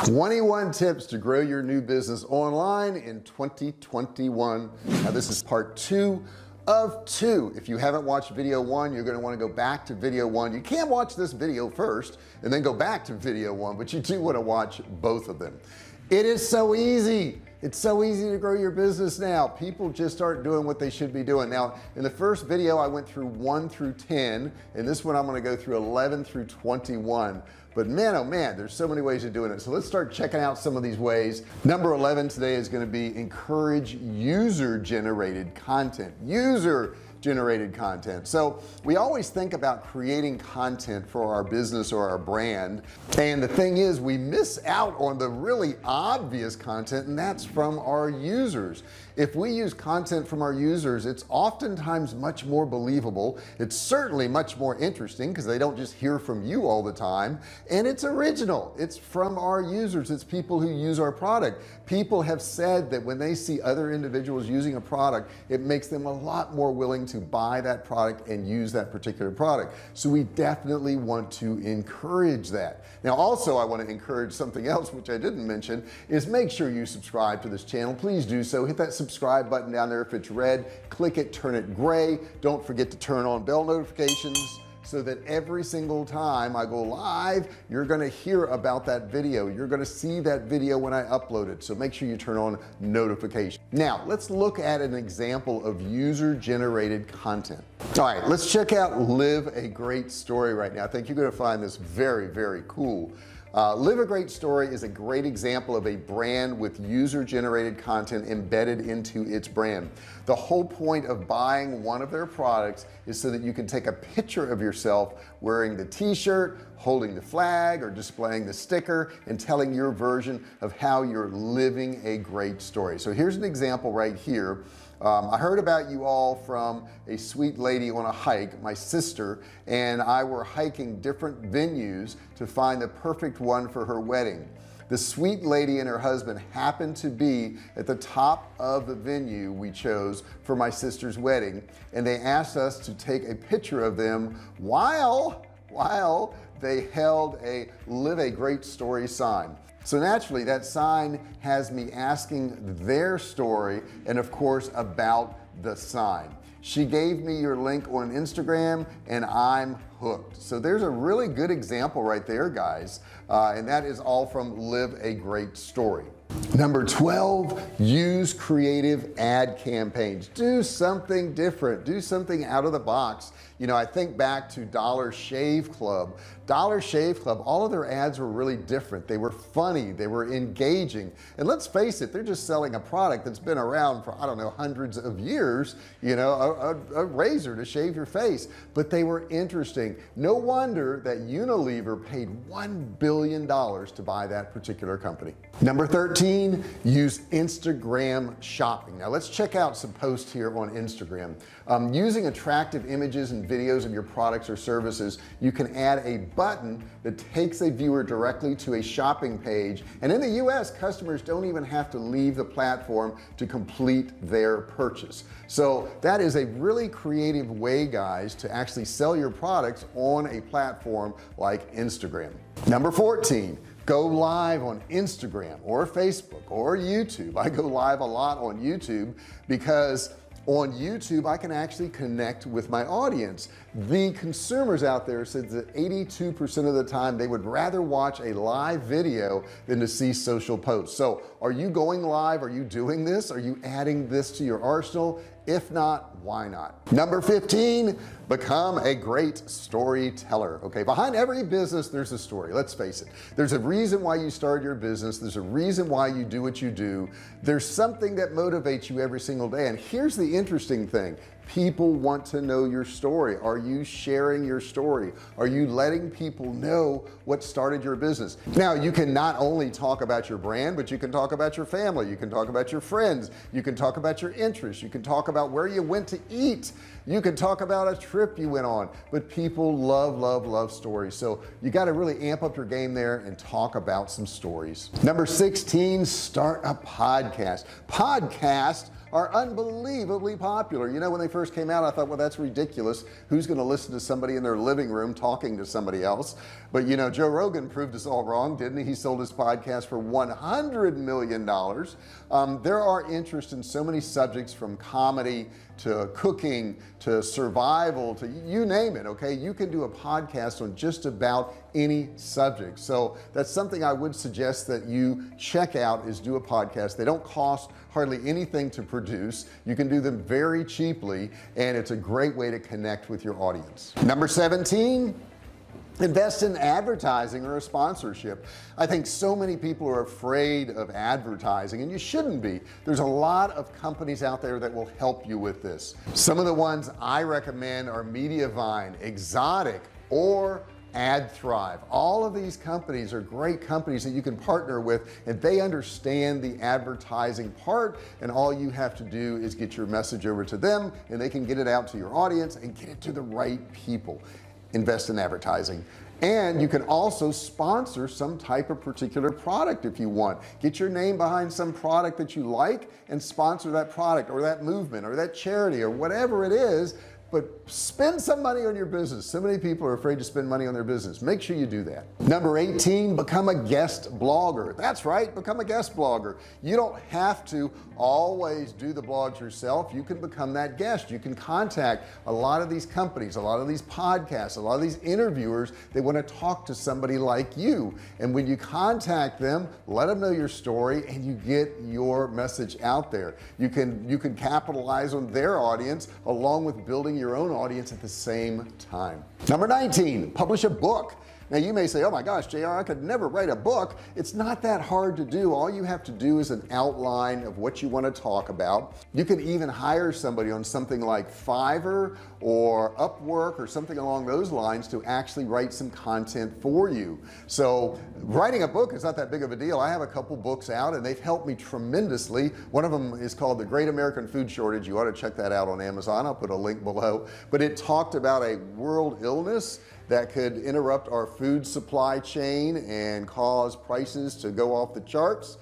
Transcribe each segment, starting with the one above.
21 tips to grow your new business online in 2021. Now this is part 2 of 2. If you haven't watched video 1, you're going to want to go back to video 1. You can't watch this video first and then go back to video 1, but you do want to watch both of them. It is so easy. It's so easy to grow your business now. People just aren't doing what they should be doing. Now in the first video I went through 1 through 10, and this one I'm going to go through 11 through 21. But man, oh man, there's so many ways of doing it. So let's start checking out some of these ways. Number 11 today is going to be encourage user generated content. So we always think about creating content for our business or our brand, and the thing is we miss out on the really obvious content, and that's from our users. If we use content from our users, it's oftentimes much more believable. It's certainly much more interesting because they don't just hear from you all the time, and it's original. It's from our users. It's people who use our product. People have said that when they see other individuals using a product, it makes them a lot more willing to buy that product and use that particular product. So we definitely want to encourage that. Now also I want to encourage something else which I didn't mention, is make sure you subscribe to this channel. Please do so. Hit that subscribe button down there. If it's red, click it, turn it gray. Don't forget to turn on bell notifications so that every single time I go live, you're going to hear about that video. You're going to see that video when I upload it. So make sure you turn on notifications. Now let's look at an example of user generated content. All right, let's check out Live a Great Story right now. I think you're going to find this very, very cool. Live a Great Story is a great example of a brand with user generated content embedded into its brand. The whole point of buying one of their products is so that you can take a picture of yourself wearing the t-shirt, holding the flag, or displaying the sticker and telling your version of how you're living a great story. So here's an example right here. I heard about you all from a sweet lady on a hike. My sister and I were hiking different venues to find the perfect one for her wedding. The sweet lady and her husband happened to be at the top of the venue we chose for my sister's wedding, and they asked us to take a picture of them while they held a Live a Great Story sign. So naturally that sign has me asking their story and of course about the sign. She gave me your link on Instagram and I'm hooked. So there's a really good example right there, guys, and that is all from Live a Great Story. Number 12, use creative ad campaigns. Do something different, do something out of the box. You know, I think back to Dollar Shave Club. All of their ads were really different. They were funny, they were engaging, and let's face it, they're just selling a product that's been around for, I don't know, hundreds of years, you know, a razor to shave your face, but they were interesting. No wonder that Unilever paid $1 billion to buy that particular company. Number 13, use Instagram shopping. Now let's check out some posts here on Instagram. Using attractive images and videos of your products or services, you can add a button that takes a viewer directly to a shopping page, and in the US customers don't even have to leave the platform to complete their purchase. So that is a really creative way, guys, to actually sell your products on a platform like Instagram. Number 14, go live on Instagram or Facebook or YouTube. I go live a lot on YouTube because on YouTube I can actually connect with my audience. The consumers out there said that 82% of the time they would rather watch a live video than to see social posts. So are you going live? Are you doing this? Are you adding this to your arsenal? If not, why not? Number 15, become a great storyteller. Okay, behind every business there's a story. Let's face it, there's a reason why you started your business. There's a reason why you do what you do. There's something that motivates you every single day, and here's the interesting thing. People want to know your story. Are you sharing your story? Are you letting people know what started your business? Now you can not only talk about your brand, but you can talk about your family, you can talk about your friends, you can talk about your interests, you can talk about where you went to eat, you can talk about a trip you went on. But people love stories, so you got to really amp up your game there and talk about some stories. Number 16, start a podcast. Podcasts are unbelievably popular. You know, when they first came out, I thought, well, that's ridiculous. Who's going to listen to somebody in their living room talking to somebody else? But you know, Joe Rogan proved us all wrong, didn't he? He sold his podcast for $100 million. There are interest in so many subjects, from comedy to cooking to survival to you name it. Okay, you can do a podcast on just about any subject. So that's something I would suggest that you check out, is do a podcast. They don't cost hardly anything to produce. You can do them very cheaply, and it's a great way to connect with your audience. Number 17, invest in advertising or a sponsorship. I think so many people are afraid of advertising, and you shouldn't be. There's a lot of companies out there that will help you with this. Some of the ones I recommend are Mediavine, Exotic, or AdThrive. All of these companies are great companies that you can partner with, and they understand the advertising part, and all you have to do is get your message over to them, and they can get it out to your audience and get it to the right people. Invest in advertising. And you can also sponsor some type of particular product if you want. Get your name behind some product that you like and sponsor that product or that movement or that charity or whatever it is. But spend some money on your business. So many people are afraid to spend money on their business. Make sure you do that. Number 18, become a guest blogger. That's right, become a guest blogger. You don't have to always do the blogs yourself. You can become that guest. You can contact a lot of these companies, a lot of these podcasts, a lot of these interviewers. They want to talk to somebody like you, and when you contact them, let them know your story, and you get your message out there. You can capitalize on their audience along with building your own audience at the same time. Number 19, publish a book. Now you may say, oh my gosh, JR, I could never write a book. It's not that hard to do. All you have to do is an outline of what you want to talk about. You can even hire somebody on something like Fiverr or Upwork or something along those lines to actually write some content for you. So writing a book is not that big of a deal. I have a couple books out, and they've helped me tremendously. One of them is called The Great American Food Shortage. You ought to check that out on Amazon. I'll put a link below. But it talked about a world illness that could interrupt our food supply chain and cause prices to go off the charts.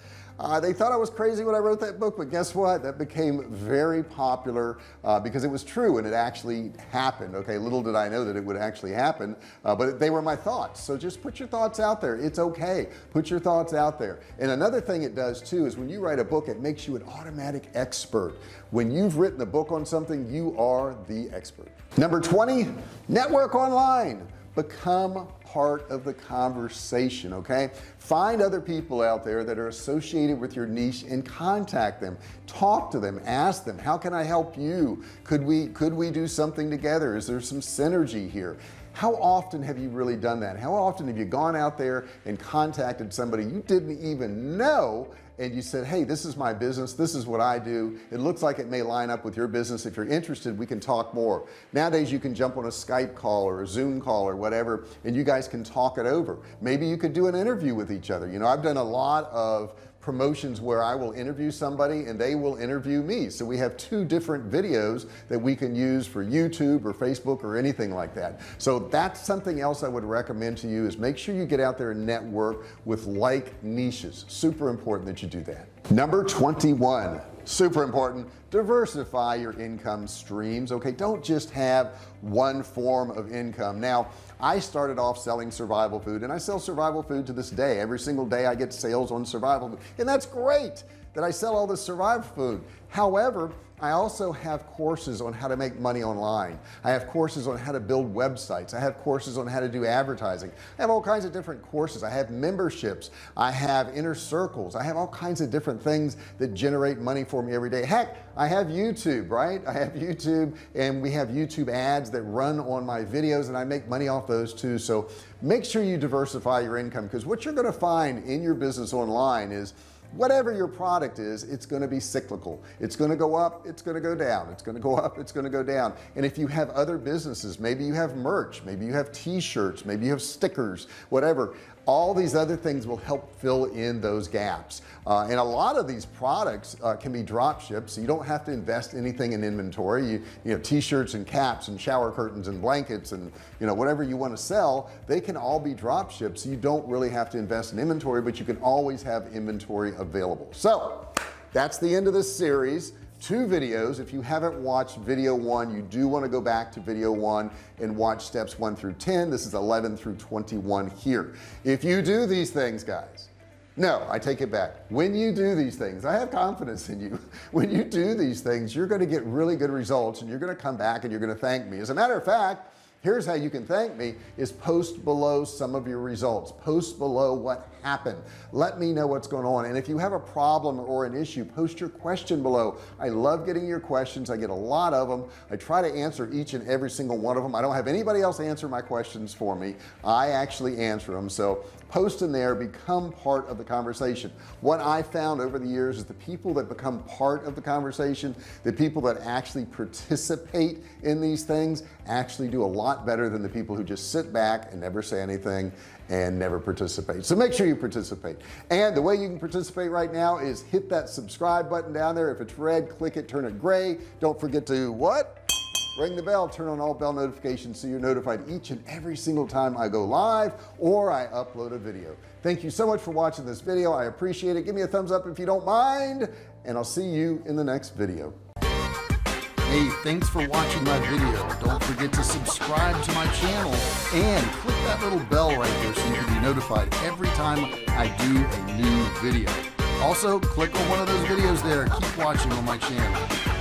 They thought I was crazy when I wrote that book, but guess what? That became very popular because it was true and it actually happened. Okay, little did I know that it would actually happen, but they were my thoughts. So just put your thoughts out there. It's okay. Put your thoughts out there. And another thing it does too is when you write a book, it makes you an automatic expert. When you've written a book on something, you are the expert. Number 20, network online. Become part of the conversation. Okay, find other people out there that are associated with your niche and contact them, talk to them, ask them, how can I help you? Could we do something together? Is there some synergy here? How often have you really done that? How often have you gone out there and contacted somebody you didn't even know, and you said, hey, this is my business, this is what I do, it looks like it may line up with your business. If you're interested, we can talk more. Nowadays you can jump on a Skype call or a Zoom call or whatever, and you guys can talk it over. Maybe you could do an interview with each other. You know, I've done a lot of promotions where I will interview somebody and they will interview me. So we have two different videos that we can use for YouTube or Facebook or anything like that. So that's something else I would recommend to you, is make sure you get out there and network with like niches. Super important that you do that. Number 21, super important, diversify your income streams. Okay, don't just have one form of income. Now I started off selling survival food, and I sell survival food to this day. Every single day I get sales on survival food, and that's great that I sell all this survival food. However, I also have courses on how to make money online. I have courses on how to build websites. I have courses on how to do advertising. I have all kinds of different courses. I have memberships. I have inner circles. I have all kinds of different things that generate money for me every day. Heck, I have YouTube, right? I have YouTube, and we have YouTube ads that run on my videos, and I make money off those too. So make sure you diversify your income, because what you're going to find in your business online is whatever your product is, it's going to be cyclical. It's going to go up, it's going to go down, it's going to go up, it's going to go down. And if you have other businesses, maybe you have merch, maybe you have t-shirts, maybe you have stickers, whatever, all these other things will help fill in those gaps. And a lot of these products can be drop shipped, so you don't have to invest anything in inventory. You know, t-shirts and caps and shower curtains and blankets and whatever you want to sell, they can all be drop shipped, so you don't really have to invest in inventory, but you can always have inventory available. So that's the end of this series. 2 videos. If you haven't watched video 1, you do want to go back to video 1 and watch steps 1 through 10. This is 11 through 21 here. If you do these things, guys, no, I take it back. When you do these things, I have confidence in you. When you do these things, you're going to get really good results, and you're going to come back and you're going to thank me. As a matter of fact, here's how you can thank me, is post below some of your results. Post below what happened. Let me know what's going on. And if you have a problem or an issue, post your question below. I love getting your questions. I get a lot of them. I try to answer each and every single one of them. I don't have anybody else answer my questions for me. I actually answer them. So post in there, become part of the conversation. What I found over the years is the people that become part of the conversation, the people that actually participate in these things, actually do a lot better than the people who just sit back and never say anything and never participate. So make sure you participate. And the way you can participate right now is hit that subscribe button down there. If it's red, click it, turn it gray. Don't forget to what? Ring the bell, turn on all bell notifications so you're notified each and every single time I go live or I upload a video. Thank you so much for watching this video. I appreciate it. Give me a thumbs up if you don't mind, and I'll see you in the next video. Hey, thanks for watching my video. Don't forget to subscribe to my channel and click that little bell right there so you can be notified every time I do a new video. Also, click on one of those videos there. Keep watching on my channel.